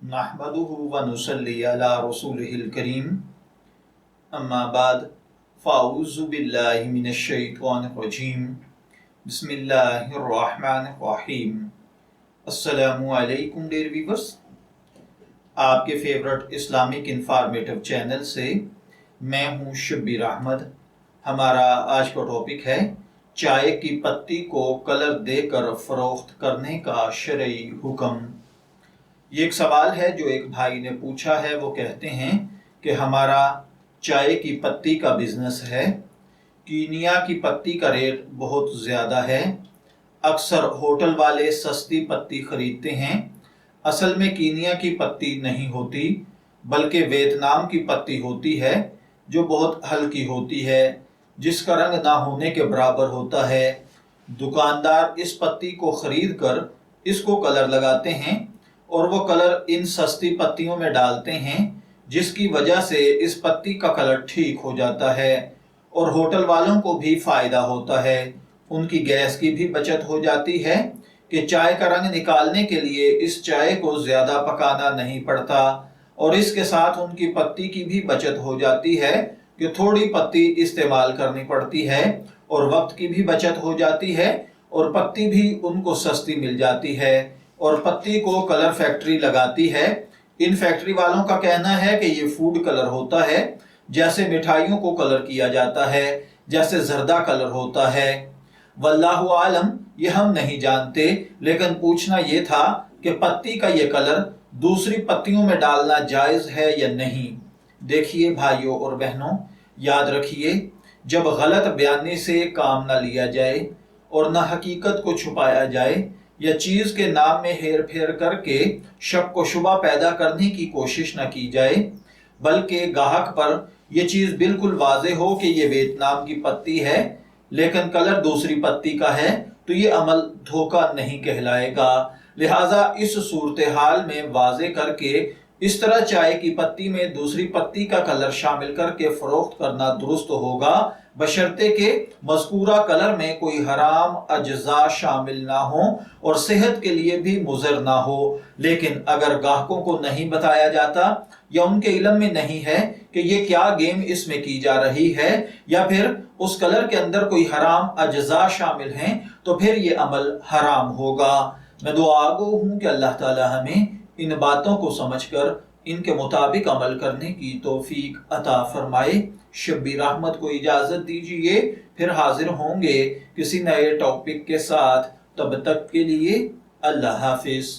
नहमदुहु व नुसल्ली अला रसूलिहिल करीम अम्मा बाद फ़ाऊज़ु बिल्लाहि मिनश शैतानिर रजीम बिस्मिल्लाहिर रहमानिर रहीम। अस्सलामु अलैकुम डियर व्यूअर्स, आपके फेवरेट इस्लामिक इंफॉर्मेटिव चैनल से मैं हूँ शब्बीर अहमद। हमारा आज का टॉपिक है चाय की पत्ती को कलर देकर फरोख्त करने का शरई हुक्म। ये एक सवाल है जो एक भाई ने पूछा है। वो कहते हैं कि हमारा चाय की पत्ती का बिजनेस है, कीनिया की पत्ती का रेट बहुत ज़्यादा है, अक्सर होटल वाले सस्ती पत्ती खरीदते हैं। असल में कीनिया की पत्ती नहीं होती बल्कि वियतनाम की पत्ती होती है जो बहुत हल्की होती है, जिसका रंग ना होने के बराबर होता है। दुकानदार इस पत्ती को खरीद कर इसको कलर लगाते हैं और वो कलर इन सस्ती पत्तियों में डालते हैं, जिसकी वजह से इस पत्ती का कलर ठीक हो जाता है और होटल वालों को भी फ़ायदा होता है। उनकी गैस की भी बचत हो जाती है कि चाय का रंग निकालने के लिए इस चाय को ज़्यादा पकाना नहीं पड़ता, और इसके साथ उनकी पत्ती की भी बचत हो जाती है कि थोड़ी पत्ती इस्तेमाल करनी पड़ती है, और वक्त की भी बचत हो जाती है और पत्ती भी उनको सस्ती मिल जाती है। और पत्ती को कलर फैक्ट्री लगाती है। इन फैक्ट्री वालों का कहना है कि ये फूड कलर होता है, जैसे मिठाइयों को कलर किया जाता है, जैसे जर्दा कलर होता है। वल्लाहु आलम, ये हम नहीं जानते, लेकिन पूछना ये था कि पत्ती का ये कलर दूसरी पत्तियों में डालना जायज़ है या नहीं। देखिए भाइयों और बहनों, याद रखिए, जब गलत बयानी से काम न लिया जाए और न हकीकत को छुपाया जाए या चीज़ के नाम में हेर फेर करके शक व शुबा पैदा करने की कोशिश न की जाए, बल्कि गाहक पर यह चीज़ बिल्कुल वाज़े हो कि ये वियतनाम की पत्ती है लेकिन कलर दूसरी पत्ती का है, तो ये अमल धोखा नहीं कहलाएगा। लिहाजा इस सूरत हाल में वाज़े करके इस तरह चाय की पत्ती में दूसरी पत्ती का कलर शामिल करके फरोख्त करना दुरुस्त होगा, बशर्ते के मज़कूरा कलर में कोई हराम अज्जा शामिल ना हो और सेहत के लिए भी मुज़र ना हो। लेकिन अगर गाहकों को नहीं बताया जाता या उनके इल्म में नहीं है कि ये क्या गेम इसमें की जा रही है या फिर उस कलर के अंदर कोई हराम अज्जा शामिल हैं, तो फिर ये अमल हराम होगा। मैं दुआ गो हूँ कि अल्लाह ताला हमें इन बातों को समझकर इनके मुताबिक अमल करने की तौफीक अता फरमाए। शब्बीर अहमद को इजाज़त दीजिए, फिर हाजिर होंगे किसी नए टॉपिक के साथ। तब तक के लिए अल्लाह हाफिज।